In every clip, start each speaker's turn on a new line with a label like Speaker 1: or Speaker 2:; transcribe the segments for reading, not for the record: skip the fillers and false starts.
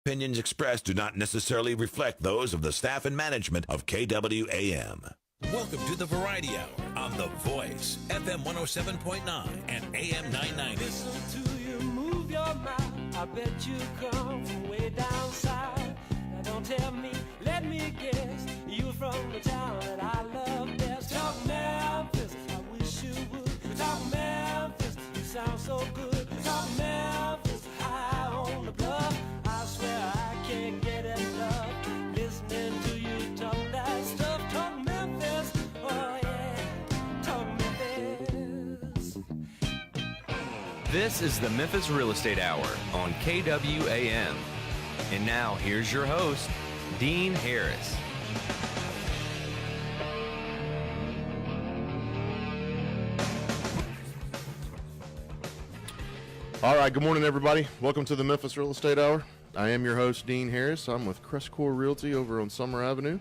Speaker 1: opinions expressed do not necessarily reflect those of the staff and management of KWAM.
Speaker 2: Welcome to the Variety Hour on The Voice, FM 107.9 and AM 990.
Speaker 3: Listen to you move your mouth. I bet you come from way down south. Now don't tell me, let me guess. You from the town that I love best. Talk Memphis, I wish you would. Talk Memphis, you sound so good. Talk Memphis, high on the bluff. I swear I can't get enough. Listening to you talk that stuff. Talk Memphis, oh yeah. Talk Memphis.
Speaker 4: This is the Memphis Real Estate Hour on KWAM. And now, here's your host, Dean Harris.
Speaker 5: All right, good morning, everybody. Welcome to the Memphis Real Estate Hour. I am your host, Dean Harris. I'm with CrestCore Realty over on Summer Avenue.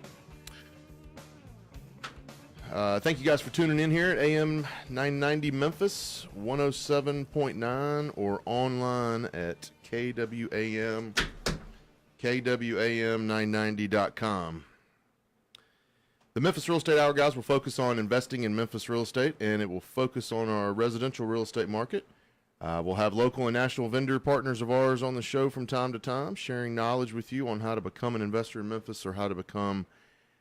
Speaker 5: Thank you guys for tuning in here at AM 990 Memphis, 107.9, or online at KWAM990.com. The Memphis Real Estate Hour, guys, will focus on investing in Memphis real estate, and it will focus on our residential real estate market. We'll have local and national vendor partners of ours on the show from time to time, sharing knowledge with you on how to become an investor in Memphis or how to become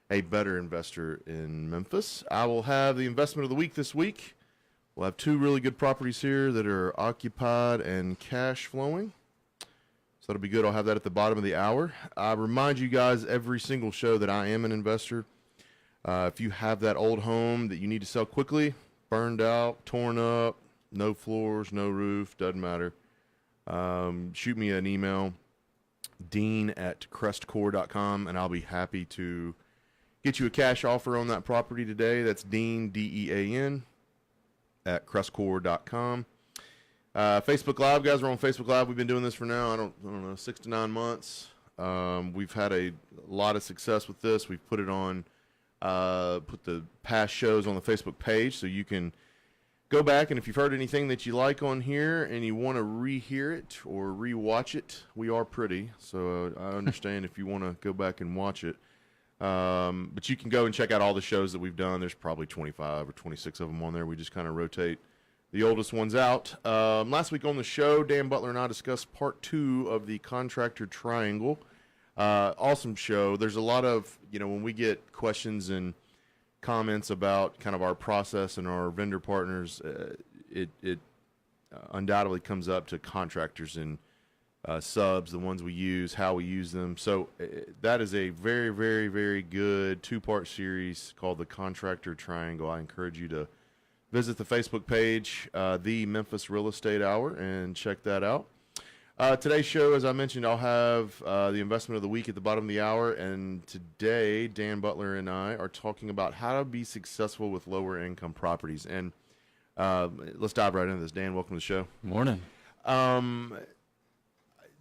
Speaker 5: a better investor in Memphis. I will have the investment of the week this week. We'll have two really good properties here that are occupied and cash flowing. So that'll be good. I'll have that at the bottom of the hour. I remind you guys every single show that I am an investor. If you have that old home that you need to sell quickly, burned out, torn up, no floors, no roof, doesn't matter. Shoot me an email, dean@crestcore.com, and I'll be happy to get you a cash offer on that property today. That's Dean, D-E-A-N, @crestcore.com. Facebook Live, guys, we're on Facebook Live. We've been doing this for now, I don't know, 6 to 9 months. We've had a lot of success with this. We've put it on, put the past shows on the Facebook page, so you can go back, and if you've heard anything that you like on here and you want to rehear it or rewatch it, we are pretty, so I understand if you want to go back and watch it. But you can go and check out all the shows that we've done. There's probably 25 or 26 of them on there. We just kind of rotate the oldest ones out. Last week on the show, Dan Butler and I discussed part 2 of the contractor triangle. Awesome show. There's a lot of, when we get questions and comments about kind of our process and our vendor partners, it undoubtedly comes up to contractors and subs, the ones we use, how we use them. So that is a very, very, very good 2-part series called the Contractor Triangle. I encourage you to visit the Facebook page, The Memphis Real Estate Hour, and check that out. Today's show, as I mentioned, I'll have the investment of the week at the bottom of the hour, and today Dan Butler and I are talking about how to be successful with lower income properties. And let's dive right into this. Dan, welcome to the show.
Speaker 6: Morning.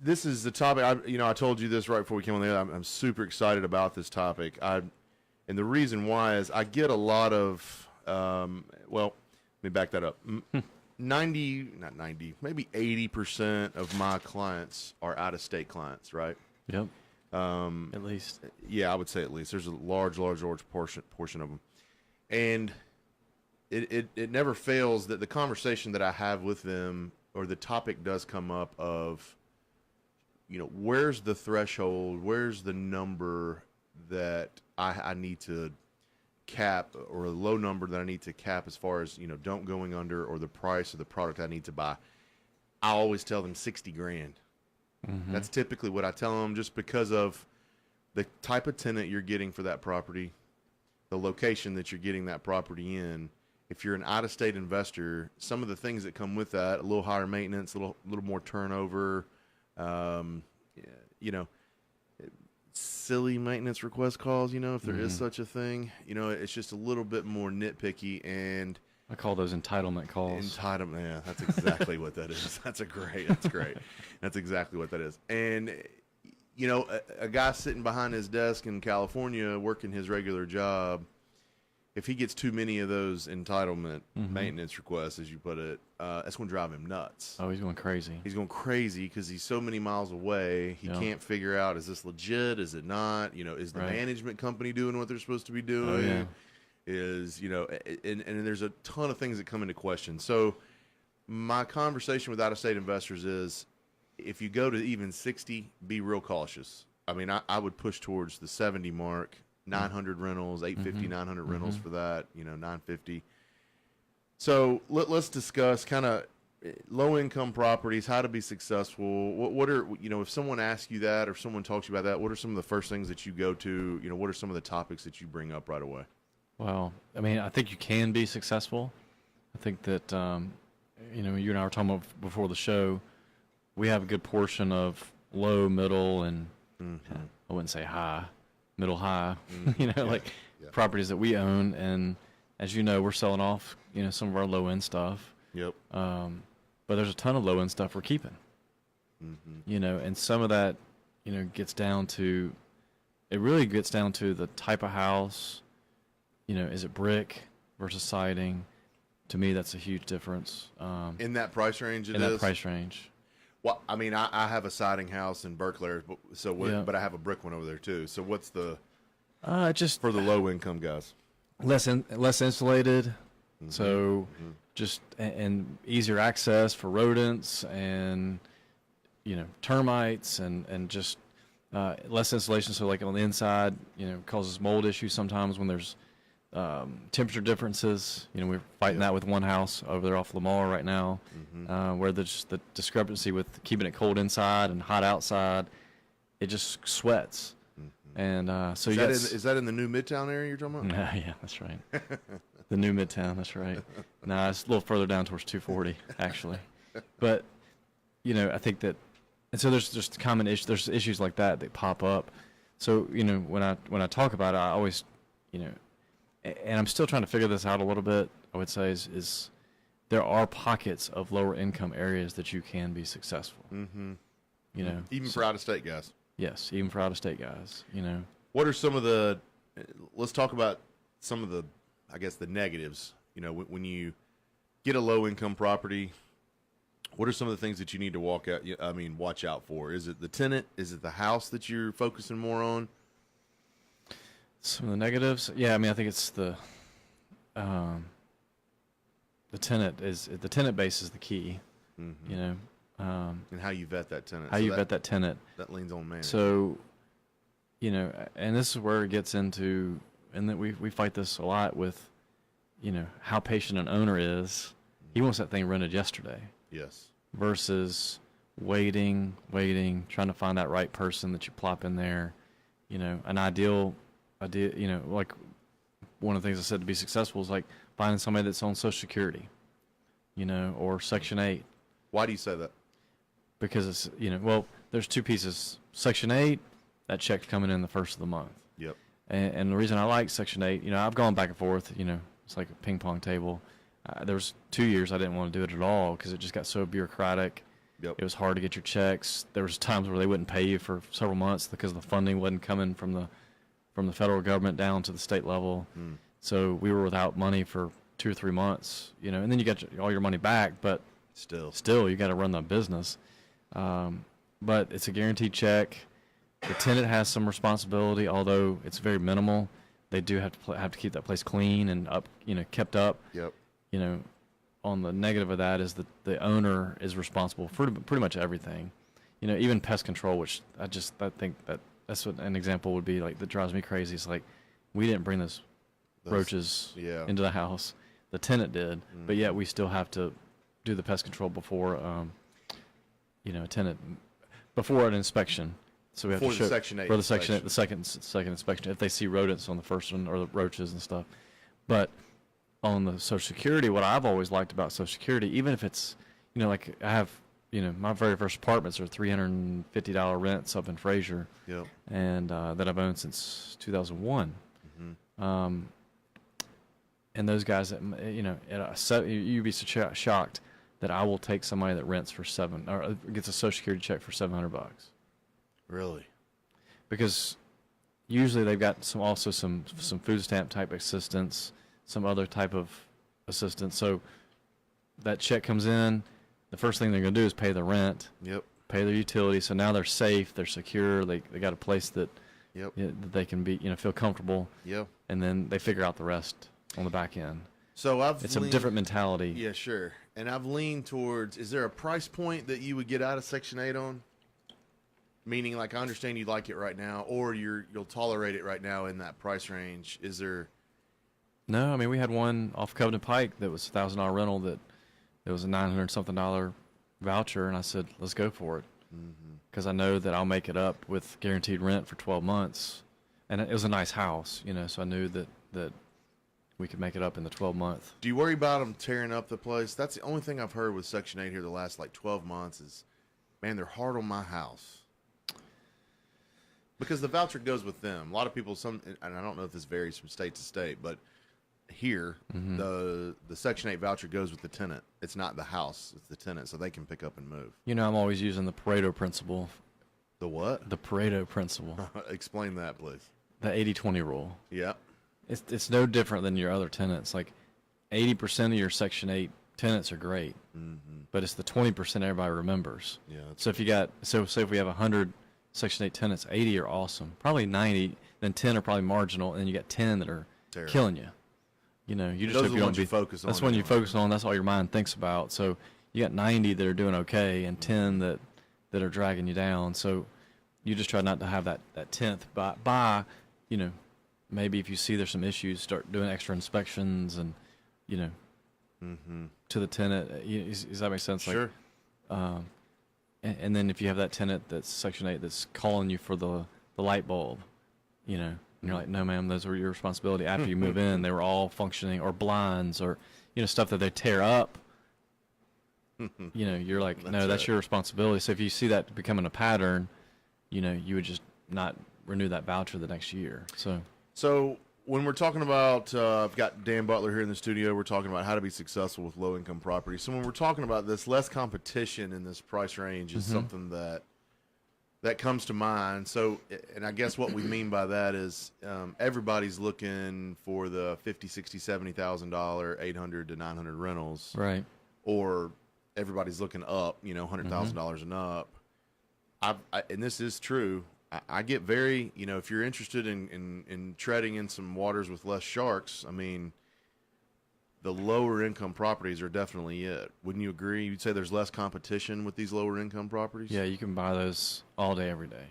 Speaker 5: This is the topic. I told you this right before we came on the air. I'm super excited about this topic. And the reason why is I get a lot of let me back that up. 90, not 90, maybe 80% of my clients are out-of-state clients, right?
Speaker 6: Yep. At least.
Speaker 5: Yeah, I would say at least. There's a large portion of them. And it never fails that the conversation that I have with them, or the topic does come up of, where's the threshold, where's the number that I need to cap, or a low number that I need to cap as far as, don't going under, or the price of the product I need to buy. I always tell them 60 grand. Mm-hmm. That's typically what I tell them, just because of the type of tenant you're getting for that property, the location that you're getting that property in. If you're an out-of-state investor, some of the things that come with that, a little higher maintenance, a little more turnover, silly maintenance request calls, if there is such a thing. It's just a little bit more nitpicky, and
Speaker 6: I call those entitlement calls.
Speaker 5: Entitlement, yeah, that's exactly what that is. That's great. That's exactly what that is. And, a guy sitting behind his desk in California working his regular job, if he gets too many of those entitlement maintenance requests, as you put it, that's going to drive him nuts.
Speaker 6: Oh, he's going crazy.
Speaker 5: He's going crazy because he's so many miles away. He can't figure out, is this legit? Is it not? Is the management company doing what they're supposed to be doing?
Speaker 6: Oh, yeah.
Speaker 5: And there's a ton of things that come into question. So my conversation with out-of-state investors is, if you go to even 60, be real cautious. I mean, I would push towards the 70 mark. 900 rentals, 850, 900 rentals for that, 950. So let's discuss kind of low-income properties, how to be successful. What are, if someone asks you that or if someone talks to you about that, what are some of the first things that you go to? What are some of the topics that you bring up right away?
Speaker 6: Well, I mean, I think you can be successful. I think that, you and I were talking about before the show, we have a good portion of low, middle, and I wouldn't say high. Middle high, properties that we own, and as you know, we're selling off, some of our low end stuff.
Speaker 5: Yep.
Speaker 6: But there's a ton of low end stuff we're keeping. And some of that, gets down to, it really gets down to the type of house. Is it brick versus siding? To me, that's a huge difference.
Speaker 5: In that price range,
Speaker 6: in that price range.
Speaker 5: Well, I mean, I have a siding house in Berkeley, but I have a brick one over there too. So what's the
Speaker 6: just
Speaker 5: for the low income guys?
Speaker 6: Less insulated, so just and easier access for rodents and termites and just less insulation. So like on the inside, causes mold issues sometimes when there's temperature differences. We're fighting that with one house over there off Lamar right now, where there's the discrepancy with keeping it cold inside and hot outside. It just sweats. And so
Speaker 5: is that in the new Midtown area you're talking about?
Speaker 6: Yeah, that's right. The new Midtown, that's right. No, it's a little further down towards 240 actually. But I think that, and so there's just common issues. There's issues like that pop up. So when I talk about it, I always and I'm still trying to figure this out a little bit, I would say, is there are pockets of lower income areas that you can be successful.
Speaker 5: Even for out-of-state guys.
Speaker 6: Yes, even for out-of-state guys,
Speaker 5: What are some of the, let's talk about some of the, I guess, the negatives. When you get a low-income property, what are some of the things that you need to watch out for? Is it the tenant? Is it the house that you're focusing more on?
Speaker 6: Some of the negatives, I mean, I think it's the tenant base is the key, and
Speaker 5: how you vet that tenant.
Speaker 6: Vet that tenant.
Speaker 5: That leans on management.
Speaker 6: So, and this is where it gets into, and that we fight this a lot with, how patient an owner is. He wants that thing rented yesterday.
Speaker 5: Yes.
Speaker 6: Versus waiting, trying to find that right person that you plop in there. An ideal, like one of the things I said to be successful is like finding somebody that's on Social Security, or Section 8.
Speaker 5: Why do you say that?
Speaker 6: Because it's, there's two pieces. Section 8, that check's coming in the first of the month.
Speaker 5: Yep.
Speaker 6: And the reason I like Section 8, I've gone back and forth, it's like a ping pong table. There was 2 years I didn't want to do it at all because it just got so bureaucratic.
Speaker 5: Yep.
Speaker 6: It was hard to get your checks. There was times where they wouldn't pay you for several months because the funding wasn't coming from the federal government down to the state level. So we were without money for 2 or 3 months, and then you got all your money back, but still you got to run the business. But it's a guaranteed check. The tenant has some responsibility, although it's very minimal. They do have to keep that place clean and up, kept up.
Speaker 5: Yep.
Speaker 6: On the negative of that is that the owner is responsible for pretty much everything. Even pest control, which I think that's what an example would be like that drives me crazy. It's like we didn't bring those roaches into the house. The tenant did, but yet we still have to do the pest control before, a tenant, before an inspection. So we have to show
Speaker 5: Section 8
Speaker 6: for the Section 8, the second inspection if they see rodents on the first one or the roaches and stuff. But on the Social Security, what I've always liked about Social Security, even if it's, like I have, my very first apartments are $350 rents up in Fraser, and that I've owned since 2001. And those guys that, you'd be so shocked that I will take somebody that rents for or gets a Social Security check for $700.
Speaker 5: Really?
Speaker 6: Because usually they've got some food stamp type assistance. some other type of assistance. So that check comes in, the first thing they're going to do is pay the rent,
Speaker 5: Yep.
Speaker 6: pay their utilities. So now they're safe, they're secure, they got a place that,
Speaker 5: Yep.
Speaker 6: that they can be, feel comfortable.
Speaker 5: Yep.
Speaker 6: And then they figure out the rest on the back end.
Speaker 5: So
Speaker 6: It's a different mentality.
Speaker 5: Yeah, sure. And I've leaned towards, is there a price point that you would get out of Section 8 on? Meaning, like, I understand you like it right now, or you'll tolerate it right now in that price range. Is there?
Speaker 6: No, I mean, we had one off Covenant Pike that was $1,000 rental that it was a $900-something voucher, and I said, let's go for it. Because I know that I'll make it up with guaranteed rent for 12 months. And it was a nice house, so I knew that we could make it up in the 12-month.
Speaker 5: Do you worry about them tearing up the place? That's the only thing I've heard with Section 8 here the last, 12 months is, man, they're hard on my house. Because the voucher goes with them. A lot of people, and I don't know if this varies from state to state, but here, the Section 8 voucher goes with the tenant. It's not the house, it's the tenant, so they can pick up and move.
Speaker 6: I'm always using the Pareto principle.
Speaker 5: The what?
Speaker 6: The Pareto principle.
Speaker 5: Explain that, please.
Speaker 6: The 80-20 rule.
Speaker 5: Yeah.
Speaker 6: It's no different than your other tenants. Like 80% of your Section 8 tenants are great, but it's the 20% everybody remembers.
Speaker 5: Yeah.
Speaker 6: So if say if we have 100 Section 8 tenants, 80 are awesome. Probably 90, then 10 are probably marginal, and then you got 10 that are
Speaker 5: Terrible.
Speaker 6: Killing you. You just
Speaker 5: those
Speaker 6: hope
Speaker 5: are the
Speaker 6: you
Speaker 5: ones
Speaker 6: don't
Speaker 5: you focus on.
Speaker 6: That's when you
Speaker 5: anyway.
Speaker 6: focus on. That's all your mind thinks about. So you got 90 that are doing okay, and 10 that are dragging you down. So you just try not to have that 10th by maybe if you see there's some issues, start doing extra inspections and, to the tenant. Does that make sense?
Speaker 5: Sure.
Speaker 6: And then if you have that tenant that's Section 8 that's calling you for the light bulb, and you're like, no, ma'am, those are your responsibility. After you move in, they were all functioning, or blinds, or, stuff that they tear up. You're like, no, that's your responsibility. So if you see that becoming a pattern, you would just not renew that voucher the next year.
Speaker 5: So when we're talking about, I've got Dan Butler here in the studio. We're talking about how to be successful with low-income properties. So when we're talking about this, less competition in this price range is something that comes to mind. So, and I guess what we mean by that is everybody's looking for the $50,000, $60,000, $70,000, $800 to $900 rentals,
Speaker 6: Right.
Speaker 5: or everybody's looking up, $100,000 and up. And this is true. I get very, if you're interested in treading in some waters with less sharks, I mean, the lower income properties are definitely it. Wouldn't you agree? You'd say there's less competition with these lower income properties?
Speaker 6: Yeah, you can buy those all day, every day.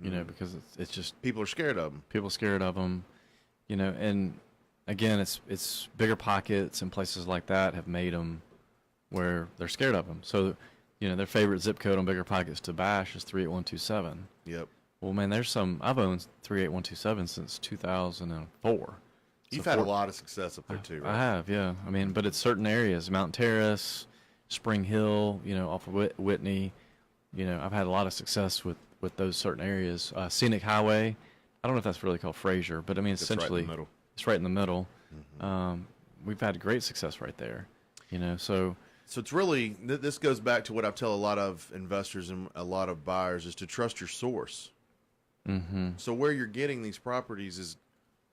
Speaker 6: Because it's just
Speaker 5: People are scared of them.
Speaker 6: people scared of them, and again, it's bigger pockets and places like that have made them where they're scared of them. So, their favorite zip code on bigger pockets to bash is 38127.
Speaker 5: Yep.
Speaker 6: Well, man, I've owned 38127 since 2004.
Speaker 5: You've had a lot of success up there too, right?
Speaker 6: I have, yeah. I mean, but it's certain areas, Mountain Terrace, Spring Hill, off of Whitney. I've had a lot of success with those certain areas. Scenic Highway, I don't know if that's really called Fraser, but I mean, essentially,
Speaker 5: right in the middle.
Speaker 6: It's right in the middle. We've had great success right there, so
Speaker 5: it's really, this goes back to what I tell a lot of investors and a lot of buyers, is to trust your source. So where you're getting these properties is,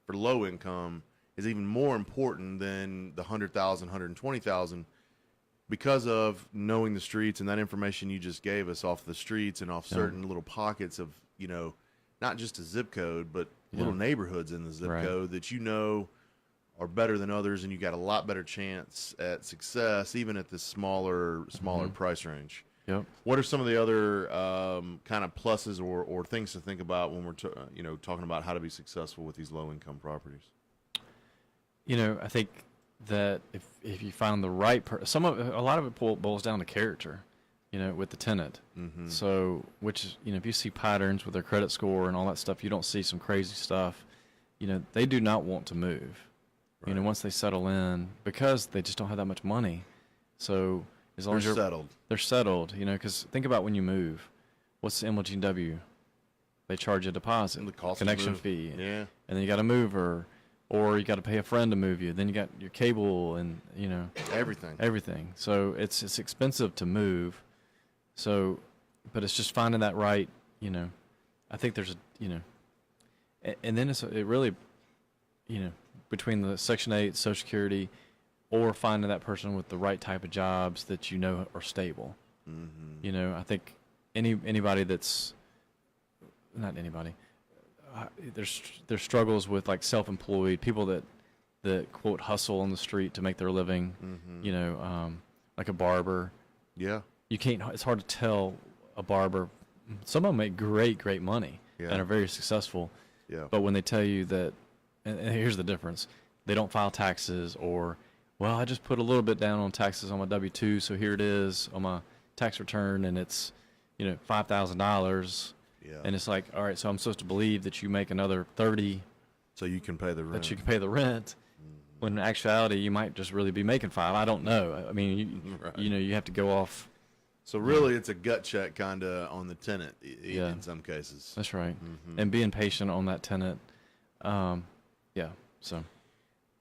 Speaker 5: for low income, is even more important than the 100,000, 120,000, because of knowing the streets and that information you just gave us off the streets and off certain little pockets of, not just a zip code, but little neighborhoods in the zip code that are better than others, and you got a lot better chance at success even at this smaller price range.
Speaker 6: Yep.
Speaker 5: What are some of the other kind of pluses or things to think about when we're talking about how to be successful with these low income properties?
Speaker 6: I think that if you find the right a lot of it boils down to character, with the tenant. So, which is, if you see patterns with their credit score and all that stuff, you don't see some crazy stuff. They do not want to move. Right. Once they settle in, because they just don't have that much money. So as long as they're settled, because think about when you move, what's the MLGW? They charge a deposit,
Speaker 5: the cost
Speaker 6: connection fee,
Speaker 5: and
Speaker 6: then you got a mover, or you got to pay a friend to move you. Then you got your cable and everything. So it's expensive to move. So, but it's just finding that right. I think there's and then it really, between the Section 8, Social Security, or finding that person with the right type of jobs that you know are stable. Mm-hmm. You know, I think anybody that's not anybody. There's struggles with like self-employed people that quote hustle on the street to make their living. Mm-hmm. You know, like a barber. Yeah. You can't. It's hard to tell a barber. Some of them make great money and are very successful. Yeah. But when they tell you that, and here's the difference, they don't file taxes, or, well, I just put a little bit down on taxes on my W-2, so here it is on my tax return, and it's, you know, $5,000. Yeah. And it's like, all right, so I'm supposed to believe that you make another 30,
Speaker 5: so you can pay the rent.
Speaker 6: That you can pay the rent. When in actuality, you might just really be making 5. I don't know. I mean, you know, you have to go off.
Speaker 5: So really, it's a gut check kind of on the tenant in some cases.
Speaker 6: That's right. Mm-hmm. And being patient on that tenant.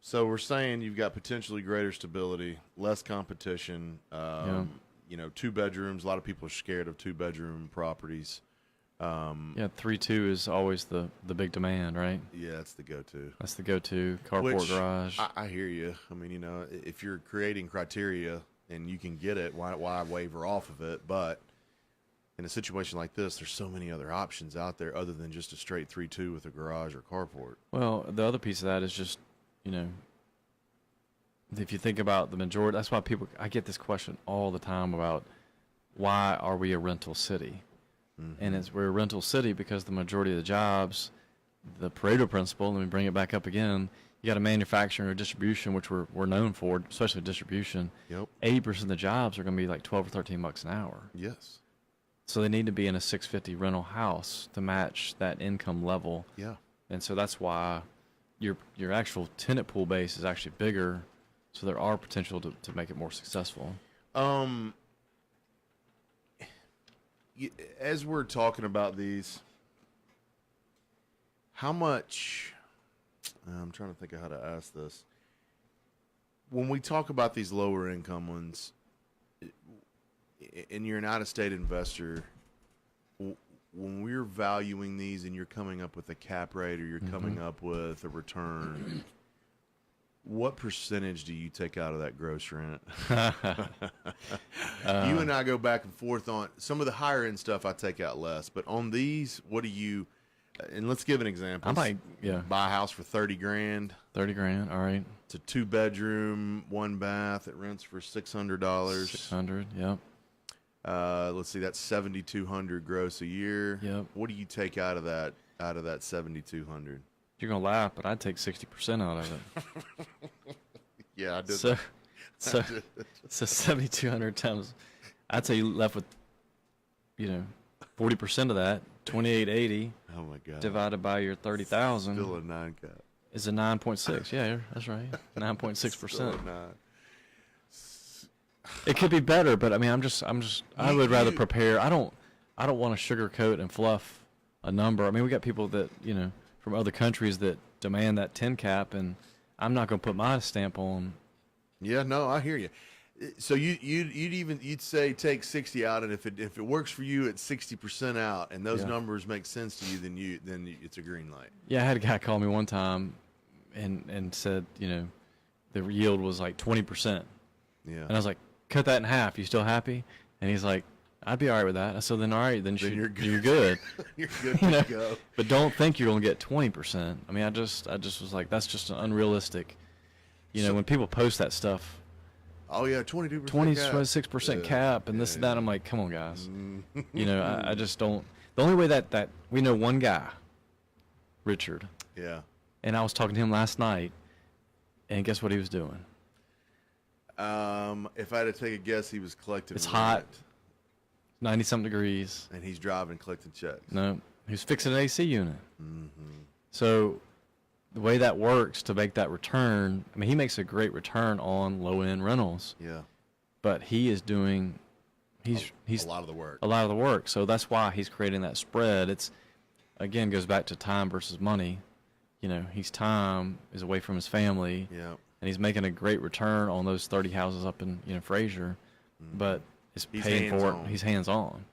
Speaker 6: So
Speaker 5: we're saying you've got potentially greater stability, less competition. You know, 2 bedrooms. A lot of people are scared of 2-bedroom properties.
Speaker 6: 3-2 is always the big demand, right?
Speaker 5: Yeah, it's the go-to.
Speaker 6: That's the go-to. Carport garage.
Speaker 5: I hear you. I mean, you know, if you're creating criteria and you can get it, why waver off of it? But in a situation like this, there's so many other options out there other than just a straight 3-2 with a garage or carport.
Speaker 6: Well, the other piece of that is just, you know, if you think about the majority, that's why I get this question all the time about why are we a rental city? Mm-hmm. And we're a rental city because the majority of the jobs, the Pareto principle, let me bring it back up again, you got a manufacturing or distribution, which we're known for, especially distribution.
Speaker 5: Yep.
Speaker 6: 80% of the jobs are going to be like $12 or $13 an hour.
Speaker 5: Yes.
Speaker 6: So they need to be in a $650 rental house to match that income level.
Speaker 5: Yeah. And
Speaker 6: so that's why your actual tenant pool base is actually bigger. So there are potential to make it more successful.
Speaker 5: As we're talking about these, how much, I'm trying to think of how to ask this. When we talk about these lower income ones, and you're an out-of-state investor, when we're valuing these and you're coming up with a cap rate or you're coming up with a return, what percentage do you take out of that gross rent? You and I go back and forth on some of the higher end stuff. I take out less, but on these, what do you? And let's give an example.
Speaker 6: I might,
Speaker 5: buy a house for $30,000.
Speaker 6: $30,000, all right.
Speaker 5: It's a 2-bedroom, 1 bath. It rents for $600.
Speaker 6: $600, yep.
Speaker 5: Let's see, that's $7,200 gross a year.
Speaker 6: Yep.
Speaker 5: What do you take out of that? Out of that $7,200?
Speaker 6: You're gonna laugh, but I'd take 60% out of it.
Speaker 5: Yeah, I did.
Speaker 6: So 7,200 times, I'd say you left with, 40% of that, 2,880.
Speaker 5: Oh my God!
Speaker 6: Divided by your 30,000.
Speaker 5: Still a 9 cap.
Speaker 6: Is a 9.6? Yeah, that's right. 9.6%. It could be better, but I mean, I would rather prepare. I don't want to sugarcoat and fluff a number. I mean, we got people that from other countries that demand that 10 cap, and I'm not going to put my stamp on.
Speaker 5: Yeah, no, I hear you. So you'd say take 60 out, and if it works for you, it's 60% out, and those numbers make sense to you, then it's a green light.
Speaker 6: Yeah, I had a guy call me one time, and said the yield was like 20%.
Speaker 5: Yeah,
Speaker 6: and I was like, cut that in half. You still happy? And he's like, I'd be all right with that. I said, then all right, then you're good. You're good.
Speaker 5: You're good to go.
Speaker 6: But don't think you're going to get 20%. I mean, I just was like, that's just an unrealistic. When people post that stuff.
Speaker 5: Oh yeah, 22%.
Speaker 6: 26% cap and this and that. I'm like, come on, guys. I just don't. The only way that we know one guy, Richard.
Speaker 5: Yeah.
Speaker 6: And I was talking to him last night, and guess what he was doing?
Speaker 5: If I had to take a guess, he was collecting.
Speaker 6: It's hot. 90-something degrees.
Speaker 5: And he's driving, collecting checks.
Speaker 6: No, he's fixing an AC unit. Mm-hmm. So the way that works to make that return, I mean, he makes a great return on low-end rentals.
Speaker 5: Yeah.
Speaker 6: But he is doing, he's
Speaker 5: a lot of the work.
Speaker 6: A lot of the work. So that's why he's creating that spread. It's, again, goes back to time versus money. His time is away from his family.
Speaker 5: Yeah.
Speaker 6: And he's making a great return on those 30 houses up in Fraser. Mm-hmm. But he's paying for it. He's hands-on.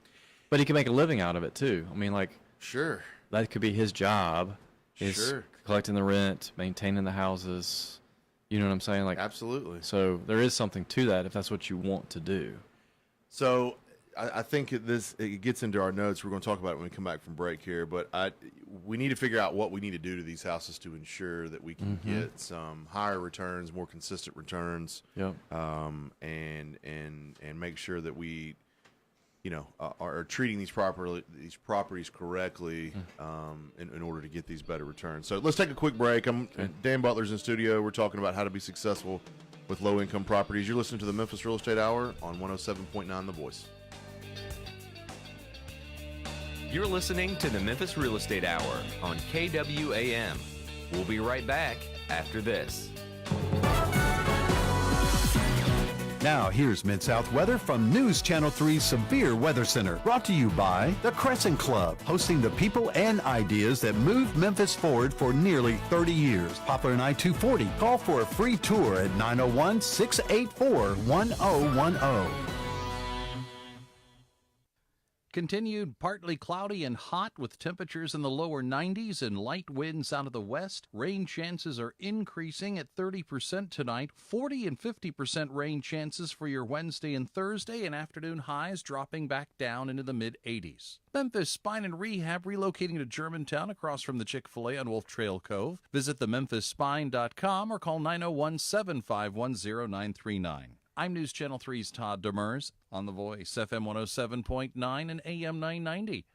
Speaker 6: But he can make a living out of it, too. I mean, like.
Speaker 5: Sure.
Speaker 6: That could be his job. is
Speaker 5: Sure.
Speaker 6: collecting the rent, maintaining the houses. You know what I'm saying? Like,
Speaker 5: Absolutely.
Speaker 6: so there is something to that if that's what you want to do.
Speaker 5: So I think it gets into our notes. We're going to talk about it when we come back from break here. But we need to figure out what we need to do to these houses to ensure that we can get some higher returns, more consistent returns,
Speaker 6: Yep.
Speaker 5: and make sure that we, are treating these properties correctly in order to get these better returns. So let's take a quick break. Dan Butler's in studio. We're talking about how to be successful with low-income properties. You're listening to the Memphis Real Estate Hour on 107.9 The Voice.
Speaker 4: You're listening to the Memphis Real Estate Hour on KWAM. We'll be right back after this.
Speaker 7: Now, here's Mid-South weather from News Channel 3's Severe Weather Center. Brought to you by the Crescent Club, hosting the people and ideas that moved Memphis forward for nearly 30 years. Poplar and I-240. Call for a free tour at 901-684-1010.
Speaker 8: Continued partly cloudy and hot with temperatures in the lower 90s and light winds out of the west. Rain chances are increasing at 30% tonight. 40 and 50% rain chances for your Wednesday and Thursday, and afternoon highs dropping back down into the mid-80s. Memphis Spine and Rehab relocating to Germantown across from the Chick-fil-A on Wolf Trail Cove. Visit thememphisspine.com or call 901-751-0939. I'm News Channel 3's Todd Demers on The Voice, FM 107.9 and AM 990.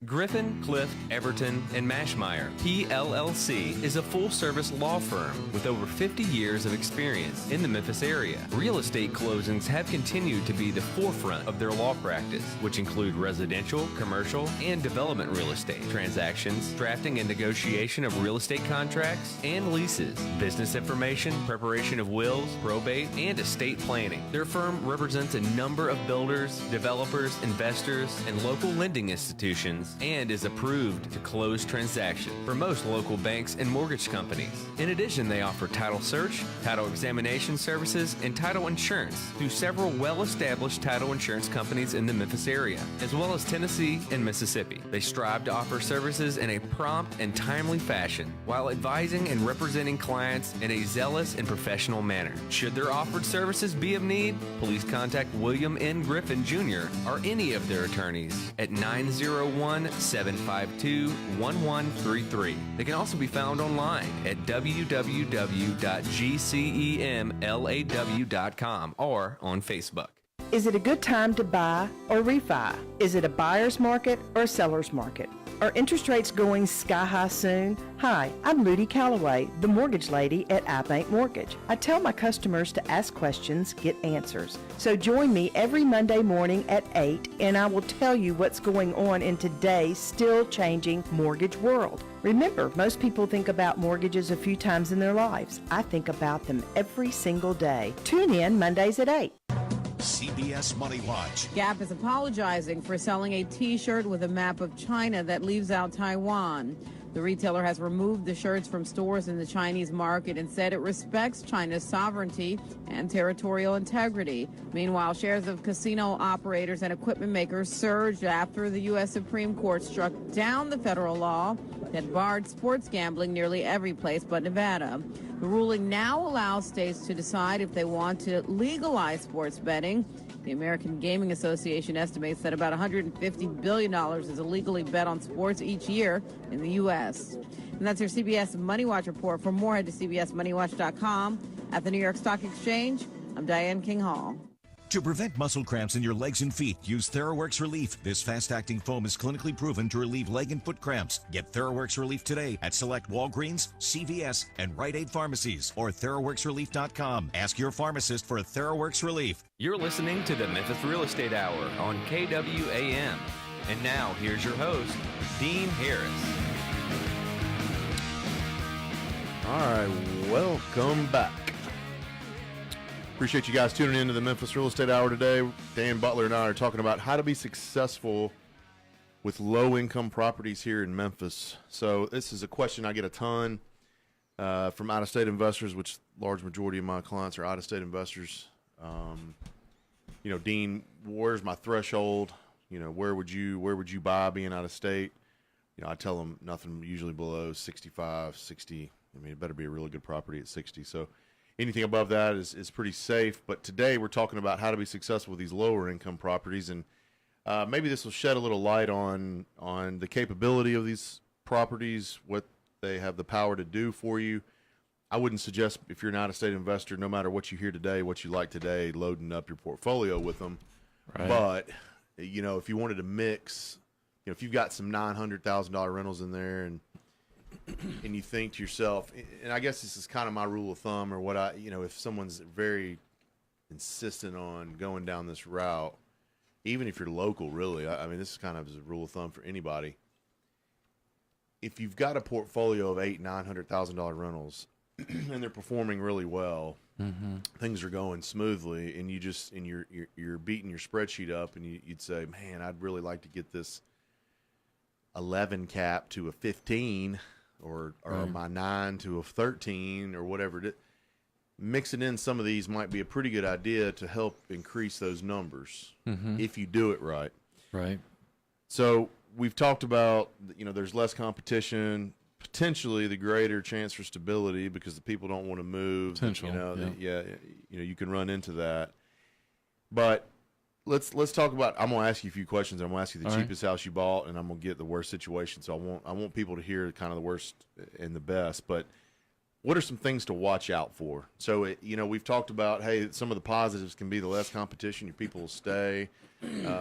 Speaker 4: Griffin, Clift, Everton, and Mashmeyer, PLLC, is a full-service law firm with over 50 years of experience in the Memphis area. Real estate closings have continued to be the forefront of their law practice, which include residential, commercial, and development real estate transactions, drafting and negotiation of real estate contracts and leases, business information, preparation of wills, probate, and estate planning. Their firm represents a number of builders, developers, investors, and local lending institutions, and is approved to close transactions for most local banks and mortgage companies. In addition, they offer title search, title examination services, and title insurance through several well-established title insurance companies in the Memphis area, as well as Tennessee and Mississippi. They strive to offer services in a prompt and timely fashion while advising and representing clients in a zealous and professional manner. Should their offered services be of need, please contact William N. Griffin Jr. or any of their attorneys at 901-752-1133. They can also be found online at www.gcemlaw.com or on Facebook.
Speaker 9: Is it a good time to buy or refi? Is it a buyer's market or a seller's market? Are interest rates going sky high soon? Hi, I'm Ludy Calloway, the mortgage lady at iBank Mortgage. I tell my customers to ask questions, get answers. So join me every Monday morning at 8 and I will tell you what's going on in today's still changing mortgage world. Remember, most people think about mortgages a few times in their lives. I think about them every single day. Tune in Mondays at 8.
Speaker 1: CBS Money Watch.
Speaker 10: Gap is apologizing for selling a T-shirt with a map of China that leaves out Taiwan. The retailer has removed the shirts from stores in the Chinese market and said it respects China's sovereignty and territorial integrity. Meanwhile, shares of casino operators and equipment makers surged after the U.S. Supreme Court struck down the federal law that barred sports gambling nearly every place but Nevada. The ruling now allows states to decide if they want to legalize sports betting. The American Gaming Association estimates that about $150 billion is illegally bet on sports each year in the U.S. And that's your CBS Money Watch report. For more, head to cbsmoneywatch.com. At the New York Stock Exchange, I'm Diane King Hall.
Speaker 1: To prevent muscle cramps in your legs and feet, use TheraWorks Relief. This fast-acting foam is clinically proven to relieve leg and foot cramps. Get TheraWorks Relief today at select Walgreens, CVS, and Rite Aid pharmacies or TheraWorksRelief.com. Ask your pharmacist for TheraWorks Relief.
Speaker 4: You're listening to the Memphis Real Estate Hour on KWAM. And now, here's your host, Dean Harris.
Speaker 5: All right, welcome back. Appreciate you guys tuning in to the Memphis Real Estate Hour today. Dan Butler and I are talking about how to be successful with low-income properties here in Memphis. So this is a question I get a ton from out-of-state investors, which large majority of my clients are out-of-state investors. Dean, where's my threshold? Where would you buy being out of state? I tell them nothing usually below 65, 60. I mean, it better be a really good property at 60. So anything above that is pretty safe. But today we're talking about how to be successful with these lower income properties, and maybe this will shed a little light on the capability of these properties, what they have the power to do for you. I wouldn't suggest, if you're an out-of-state investor, no matter what you hear today, what you like today, loading up your portfolio with them. Right. But, if you wanted to mix, if you've got some $900,000 rentals in there and you think to yourself, and I guess this is kind of my rule of thumb, or what if someone's very insistent on going down this route, even if you're local, really, I mean, this is kind of a rule of thumb for anybody. If you've got a portfolio of $900,000 rentals and they're performing really well, things are going smoothly, and you're beating your spreadsheet up, and you'd say, man, I'd really like to get this 11 cap to a 15, or my 9 to a 13, or whatever it is. Mixing in some of these might be a pretty good idea to help increase those numbers if you do it right.
Speaker 6: Right. So
Speaker 5: we've talked about, there's less competition, potentially the greater chance for stability because the people don't want to move.
Speaker 6: Potential.
Speaker 5: You can run into that. But let's talk about. I'm gonna ask you a few questions. I'm gonna ask you the cheapest house you bought, and I'm gonna get the worst situation. So I want people to hear kind of the worst and the best. But what are some things to watch out for? So we've talked about, hey, some of the positives can be the less competition. Your people will stay,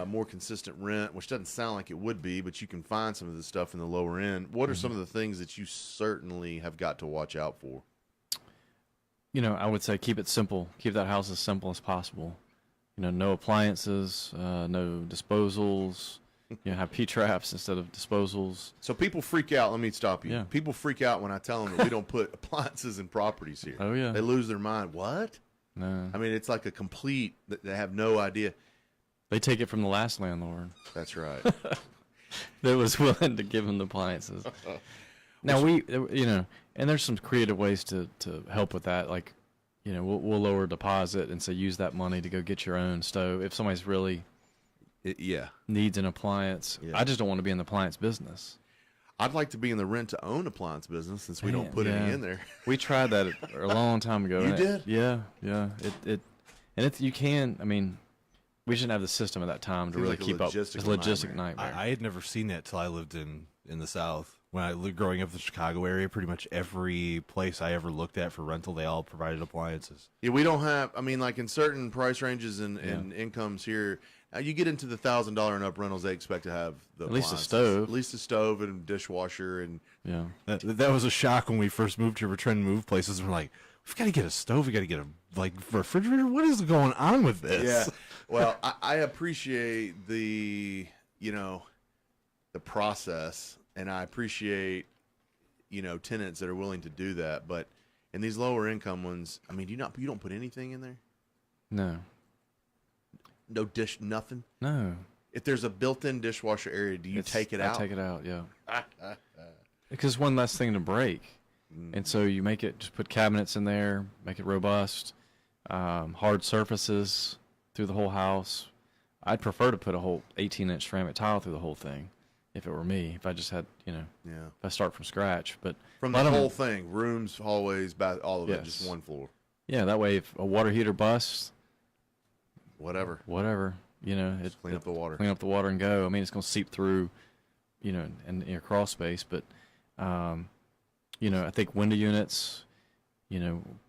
Speaker 5: more consistent rent, which doesn't sound like it would be, but you can find some of this stuff in the lower end. What are some of the things that you certainly have got to watch out for?
Speaker 6: I would say keep it simple. Keep that house as simple as possible. No appliances, no disposals. Have P-traps instead of disposals.
Speaker 5: So people freak out. Let me stop you.
Speaker 6: Yeah.
Speaker 5: People freak out when I tell them that we don't put appliances in properties here.
Speaker 6: Oh, yeah.
Speaker 5: They lose their mind. What?
Speaker 6: No.
Speaker 5: I mean, it's like a complete, they have no idea.
Speaker 6: They take it from the last landlord.
Speaker 5: That's right.
Speaker 6: That was willing to give them the appliances. Now, and there's some creative ways to help with that. Like, we'll lower a deposit and say use that money to go get your own stove. If somebody's really needs an appliance. I just don't want to be in the appliance business.
Speaker 5: I'd like to be in the rent-to-own appliance business since we don't put any in there.
Speaker 6: We tried that a long time ago.
Speaker 5: You did?
Speaker 6: Yeah. You can. I mean, we shouldn't have the system at that time to really keep up. It's a logistic nightmare.
Speaker 11: I had never seen that till I lived in the South. When I lived growing up in the Chicago area, pretty much every place I ever looked at for rental, they all provided appliances.
Speaker 5: Yeah, we don't have. I mean, like in certain price ranges and incomes here. You get into the $1,000 and up rentals, they expect to have
Speaker 6: at least a stove,
Speaker 5: and a dishwasher, and
Speaker 11: that was a shock when we first moved here. We're trying to move places. We're like, we've got to get a stove, we got to get a refrigerator. What is going on with this?
Speaker 5: Yeah, well, I appreciate the process, and I appreciate tenants that are willing to do that. But in these lower income ones, I mean, you don't put anything in there. No dish, nothing?
Speaker 6: No.
Speaker 5: If there's a built-in dishwasher area, do you take it out?
Speaker 6: I take it out, yeah. Because it's one less thing to break. And so you just put cabinets in there, make it robust, hard surfaces through the whole house. I'd prefer to put a whole 18-inch ceramic tile through the whole thing if it were me, if I just had, if I start from scratch. But
Speaker 5: from the whole thing, rooms, hallways, bath, all of it, just one floor.
Speaker 6: Yeah, that way if a water heater busts,
Speaker 5: whatever,
Speaker 6: clean
Speaker 5: up the water.
Speaker 6: Clean up the water and go. I mean, it's going to seep through, in your crawl space. But, I think window units,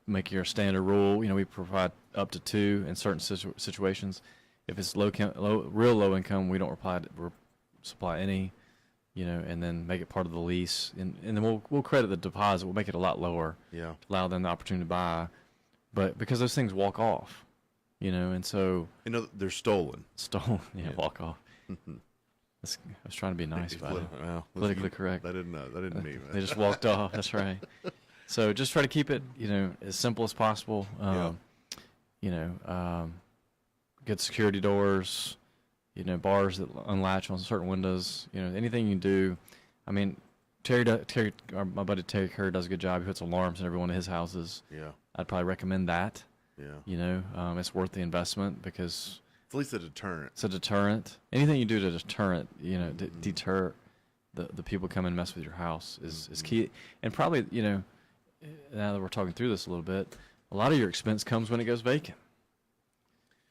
Speaker 6: make your standard rule. We provide up to 2 in certain situations. If it's real low income, we don't supply any, and then make it part of the lease. And then we'll credit the deposit. We'll make it a lot lower.
Speaker 5: Yeah.
Speaker 6: To allow them the opportunity to buy. But because those things walk off. And so
Speaker 5: they're stolen.
Speaker 6: Walk off. I was trying to be nice about it. Well, politically correct.
Speaker 5: I didn't know. That didn't mean that.
Speaker 6: They just walked off. That's right. So just try to keep it, as simple as possible. Good security doors. Bars that unlatch on certain windows. Anything you can do. I mean, my buddy Terry Kerr does a good job. He puts alarms in every one of his houses.
Speaker 5: Yeah.
Speaker 6: I'd probably recommend that.
Speaker 5: Yeah.
Speaker 6: It's worth the investment because
Speaker 5: it's at least a deterrent.
Speaker 6: It's a deterrent. Anything you do to deter the people come and mess with your house is key. And probably, you know, now that we're talking through this a little bit, a lot of your expense comes when it goes vacant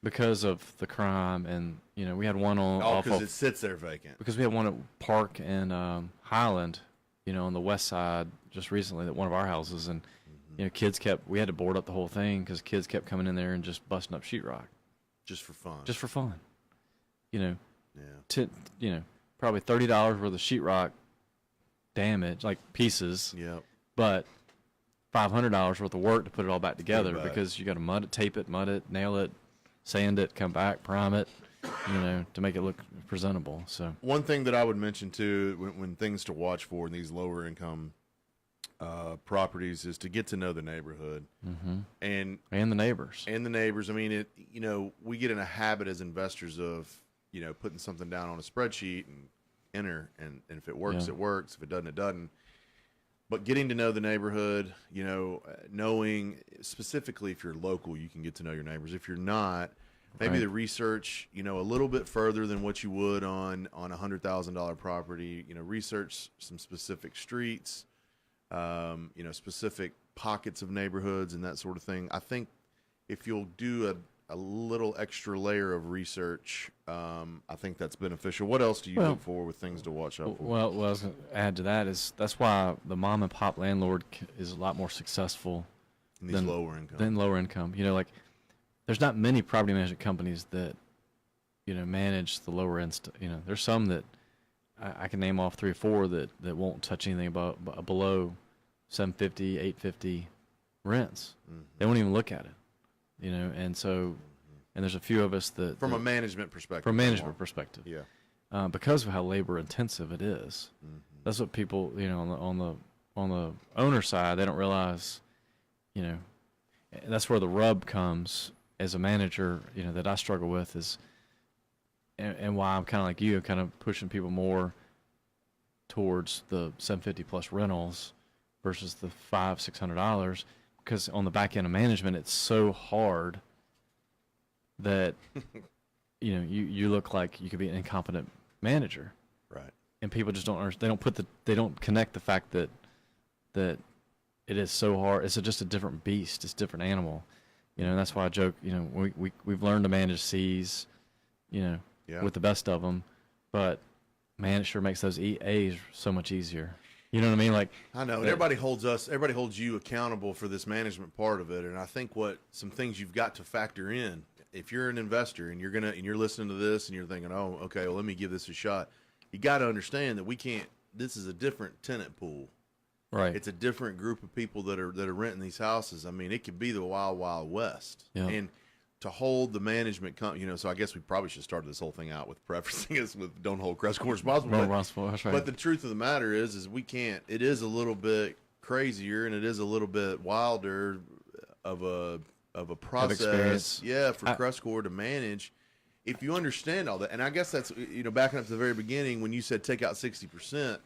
Speaker 6: because of the crime. And, you know, we had one on
Speaker 5: because it sits there vacant.
Speaker 6: Because we had one at Park and Highland, you know, on the west side just recently, that one of our houses, and you know, we had to board up the whole thing because kids kept coming in there and just busting up sheetrock.
Speaker 5: Just for fun.
Speaker 6: Just for fun. You know,
Speaker 5: yeah.
Speaker 6: You know, probably $30 worth of sheetrock damage, like pieces.
Speaker 5: Yep.
Speaker 6: But $500 worth of work to put it all back together because you got to mud it, nail it, sand it, come back, prime it, you know, to make it look presentable. So
Speaker 5: one thing that I would mention too, when things to watch for in these lower income properties, is to get to know the neighborhood and
Speaker 6: the neighbors.
Speaker 5: I mean, you know, we get in a habit as investors of, you know, putting something down on a spreadsheet and enter, and if it works, it works. If it doesn't, it doesn't. But getting to know the neighborhood, you know, knowing specifically if you're local, you can get to know your neighbors. If you're not, maybe the research, you know, a little bit further than what you would on a $100,000 property. You know, research some specific streets, you know, specific pockets of neighborhoods and that sort of thing. I think if you'll do a little extra layer of research, I think that's beneficial. What else do you look for with things to watch out for?
Speaker 6: Well, what I was going to add to that is that's why the mom and pop landlord is a lot more successful
Speaker 5: than lower income.
Speaker 6: You know, like there's not many property management companies that, you know, manage the lower end. You know, there's some that I can name off 3 or 4 that won't touch anything below $750, $850 rents. They won't even look at it. You know, and so, and there's a few of us that
Speaker 5: from a management perspective.
Speaker 6: Yeah, because of how labor intensive it is. That's what people, you know, on the owner side, they don't realize. You know, and that's where the rub comes as a manager. You know, that I struggle with is, and why I'm kind of like you, kind of pushing people more towards the $750 plus rentals versus the $500-$600. Because on the back end of management, it's so hard that, you know, you look like you could be an incompetent manager,
Speaker 5: right?
Speaker 6: And people just don't understand. They don't connect the fact that it is so hard. It's just a different beast. It's a different animal, you know. And that's why I joke. You know, we've learned to manage C's, you know, with the best of them, but man, it sure makes those A's so much easier. You know what I mean? Like
Speaker 5: I know everybody holds you accountable for this management part of it, and I think some things you've got to factor in if you're an investor and you're listening to this and you're thinking, oh, okay, well, let me give this a shot. You got to understand that this is a different tenant pool,
Speaker 6: right?
Speaker 5: It's a different group of people that are renting these houses. I mean, it could be the wild, wild west, and to hold the management you know, so I guess we probably should start this whole thing out with prefacing us with don't hold CrestCore responsible.
Speaker 6: That's right.
Speaker 5: But the truth of the matter is we can't. It is a little bit crazier and it is a little bit wilder of a process. For CrestCore to manage. If you understand all that, and I guess that's, you know, backing up to the very beginning when you said take out 60%.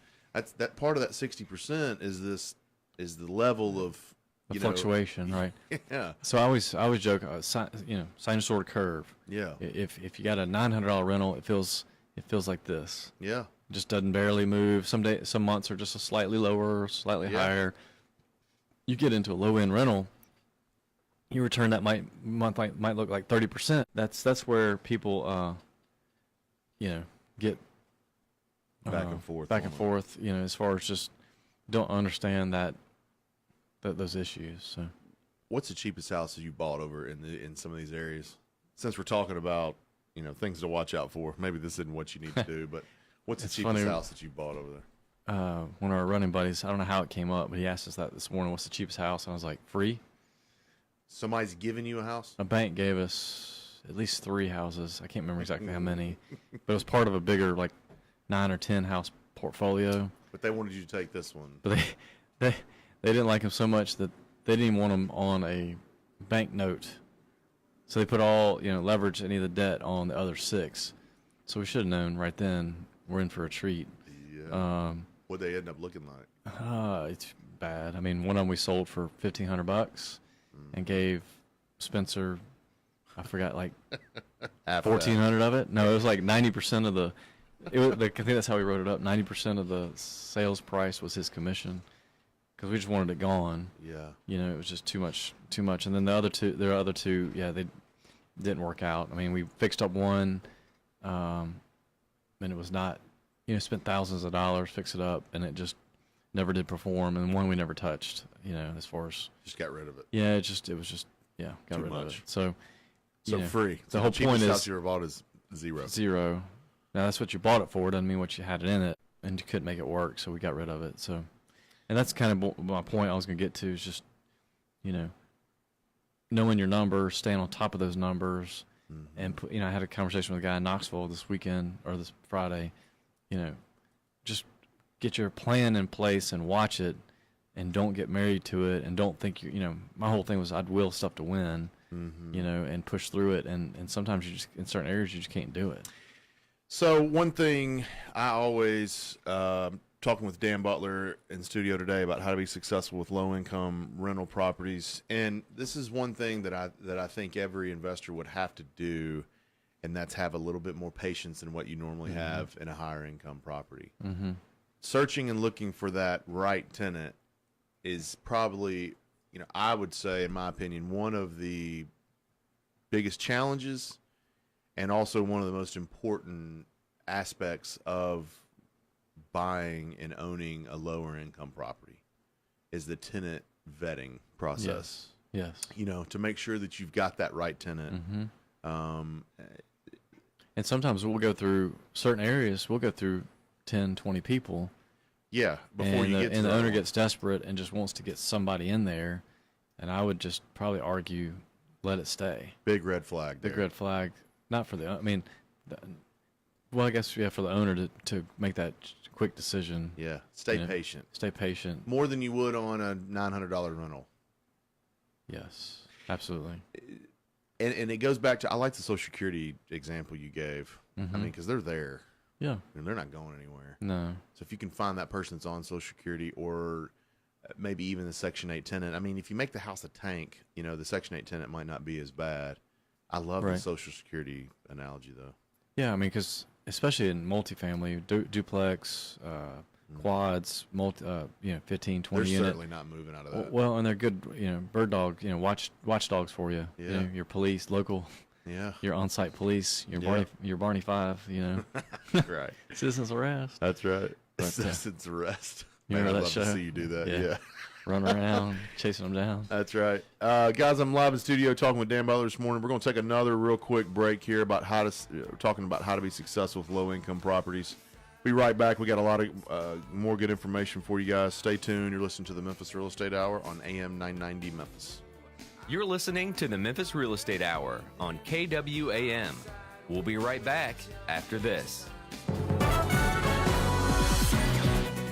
Speaker 5: That part of that 60% is the level of
Speaker 6: fluctuation, right?
Speaker 5: Yeah.
Speaker 6: So I always joke, you know, sinusoidal curve.
Speaker 5: Yeah.
Speaker 6: If you got a $900 rental, it feels like this.
Speaker 5: Yeah.
Speaker 6: It just doesn't barely move. Some months are just a slightly lower, slightly higher. You get into a low end rental, your return that might look like 30%. That's where people, you know, get
Speaker 5: back and forth.
Speaker 6: You know, as far as just don't understand those issues. So,
Speaker 5: what's the cheapest house that you bought over in some of these areas? Since we're talking about, you know, things to watch out for, maybe this isn't what you need to do, but what's the cheapest house that you bought over there?
Speaker 6: One of our running buddies, I don't know how it came up, but he asked us that this morning. What's the cheapest house? And I was like, free.
Speaker 5: Somebody's giving you a house?
Speaker 6: A bank gave us at least 3 houses. I can't remember exactly how many, but it was part of a bigger, like 9 or 10 house portfolio.
Speaker 5: But they wanted you to take this one.
Speaker 6: But they didn't like him so much that they didn't even want him on a bank note. So they put all, you know, leverage any of the debt on the other 6. So we should have known right then we're in for a treat.
Speaker 5: Yeah. What'd they end up looking like?
Speaker 6: It's bad. I mean, one of them we sold for $1,500 and gave Spencer, I forgot, like 1,400 of it. No, it was like 90% of the I think that's how we wrote it up. 90% of the sales price was his commission, because we just wanted it gone.
Speaker 5: Yeah.
Speaker 6: It was just too much. And then there are other two, yeah, they didn't work out. I mean, we fixed up one, and it was not, spent thousands of dollars, fix it up, and it just never did perform. And one we never touched, as far as.
Speaker 5: Just got rid of it.
Speaker 6: Yeah, it was just, got
Speaker 5: Too
Speaker 6: rid
Speaker 5: much.
Speaker 6: of it. So
Speaker 5: free.
Speaker 6: The whole point is.
Speaker 5: House you ever bought is zero.
Speaker 6: Zero. Now, that's what you bought it for. Doesn't mean what you had it in it, and you couldn't make it work, so we got rid of it. So, and that's kind of my point I was going to get to, is just, knowing your numbers, staying on top of those numbers, and I had a conversation with a guy in Knoxville this weekend, or this Friday, just get your plan in place and watch it, and don't get married to it, and don't think my whole thing was I'd will stuff to win, and push through it, and sometimes you just, in certain areas, you just can't do it.
Speaker 5: So one thing I always, talking with Dan Butler in studio today about how to be successful with low-income rental properties, and this is one thing that I think every investor would have to do, and that's have a little bit more patience than what you normally have in a higher-income property. Searching and looking for that right tenant is probably, I would say, in my opinion, one of the biggest challenges, and also one of the most important aspects of buying and owning a lower income property is the tenant vetting process.
Speaker 6: Yes.
Speaker 5: To make sure that you've got that right tenant.
Speaker 6: And sometimes we'll go through certain areas, we'll go through 10, 20 people.
Speaker 5: Yeah, before you get to
Speaker 6: and the owner gets desperate and just wants to get somebody in there, and I would just probably argue, let it stay.
Speaker 5: Big red flag.
Speaker 6: Big red flag. Not for I guess, for the owner to make that quick decision.
Speaker 5: Yeah, stay patient.
Speaker 6: Stay patient.
Speaker 5: More than you would on a $900 rental.
Speaker 6: Yes, absolutely.
Speaker 5: And it goes back to, I like the Social Security example you gave. I mean, because they're there.
Speaker 6: Yeah.
Speaker 5: And they're not going anywhere.
Speaker 6: No.
Speaker 5: So if you can find that person that's on Social Security, or maybe even the Section 8 tenant. I mean, if you make the house a tank, the Section 8 tenant might not be as bad. I love the Social Security analogy, though.
Speaker 6: Yeah, I mean, because especially in multifamily, duplex, quads, 15, 20
Speaker 5: They're
Speaker 6: unit.
Speaker 5: certainly not moving out of that.
Speaker 6: Well, and they're good, bird dog, watchdogs for you.
Speaker 5: Yeah.
Speaker 6: Your police, local.
Speaker 5: Yeah.
Speaker 6: Your on-site police, your Barney Five,
Speaker 5: Right.
Speaker 6: Citizens arrest.
Speaker 5: That's right.
Speaker 6: But,
Speaker 5: Citizens arrest.
Speaker 6: You
Speaker 5: Man,
Speaker 6: remember
Speaker 5: I'd
Speaker 6: that
Speaker 5: love
Speaker 6: show?
Speaker 5: to see you do that. Yeah.
Speaker 6: Run around, chasing them down.
Speaker 5: That's right. Guys, I'm live in studio talking with Dan Butler this morning. We're going to take another real quick break here about talking about how to be successful with low-income properties. Be right back. We got a lot of more good information for you guys. Stay tuned. You're listening to the Memphis Real Estate Hour on AM 990 Memphis.
Speaker 4: You're listening to the Memphis Real Estate Hour on KWAM. We'll be right back after this.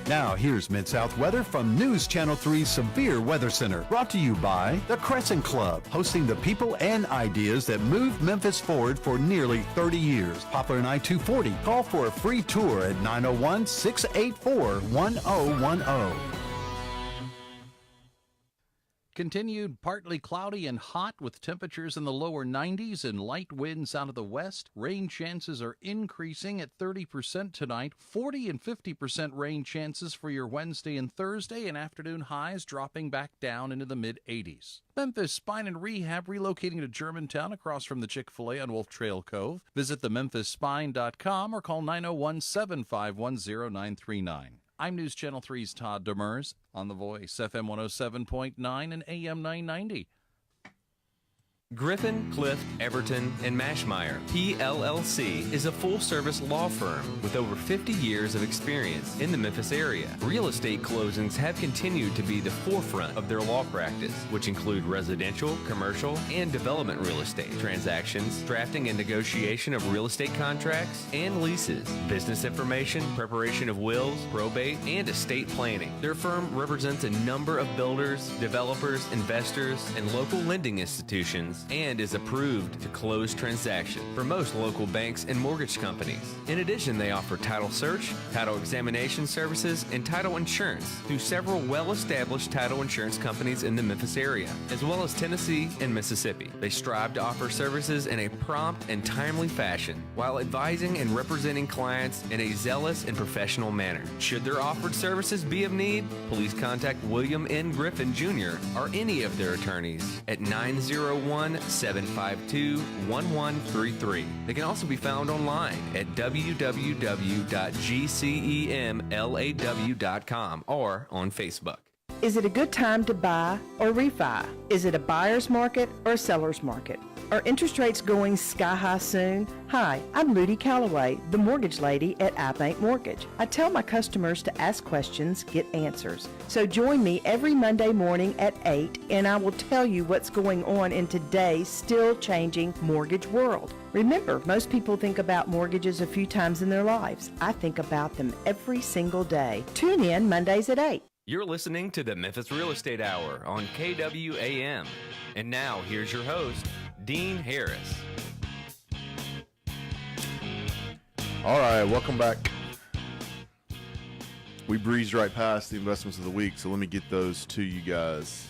Speaker 7: Now, here's Mid-South weather from News Channel 3's Severe Weather Center. Brought to you by the CrestCore, hosting the people and ideas that moved Memphis forward for nearly 30 years. Poplar and I-240. Call for a free tour at 901-684-1010.
Speaker 8: Continued partly cloudy and hot with temperatures in the lower 90s and light winds out of the west. Rain chances are increasing at 30% tonight. 40 and 50% rain chances for your Wednesday and Thursday, and afternoon highs dropping back down into the mid-80s. Memphis Spine and Rehab relocating to Germantown across from the Chick-fil-A on Wolf Trail Cove. Visit thememphisspine.com or call 901-751-0939. I'm News Channel 3's Todd Demers on The Voice, FM 107.9 and AM 990.
Speaker 4: Griffin, Clift, Everton, and Mashmeyer, PLLC, is a full-service law firm with over 50 years of experience in the Memphis area. Real estate closings have continued to be the forefront of their law practice, which include residential, commercial, and development real estate transactions, drafting and negotiation of real estate contracts and leases, business information, preparation of wills, probate, and estate planning. Their firm represents a number of builders, developers, investors, and local lending institutions files and is approved to close transactions for most local banks and mortgage companies. In addition, they offer title search, title examination services, and title insurance through several well-established title insurance companies in the Memphis area, as well as Tennessee and Mississippi. They strive to offer services in a prompt and timely fashion while advising and representing clients in a zealous and professional manner. Should their offered services be of need, please contact William N. Griffin Jr. or any of their attorneys at 901-752-1133. They can also be found online at www.gcemlaw.com or on Facebook.
Speaker 9: Is it a good time to buy or refi? Is it a buyer's market or seller's market? Are interest rates going sky high soon? Hi, I'm Ludi Calloway, the mortgage lady at iBank Mortgage. I tell my customers to ask questions, get answers. So join me every Monday morning at 8 and I will tell you what's going on in today's still changing mortgage world. Remember, most people think about mortgages a few times in their lives. I think about them every single day. Tune in Mondays at 8.
Speaker 4: You're listening to the Memphis Real Estate Hour on KWAM. And now, here's your host, Dean Harris.
Speaker 5: All right, welcome back. We breezed right past the investments of the week, so let me get those to you guys.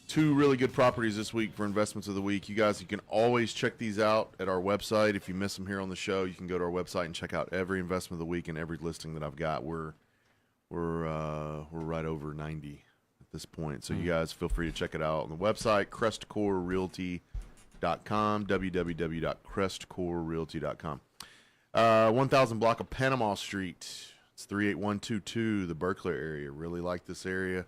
Speaker 5: 2 really good properties this week for investments of the week. You guys, you can always check these out at our website. If you miss them here on the show, you can go to our website and check out every investment of the week and every listing that I've got. We're right over 90 at this point, so you guys feel free to check it out on the website, CrestCoreRealty.com, www.CrestCoreRealty.com. 1000 block of Panama Street. It's 38122, the Berkeley area. Really like this area.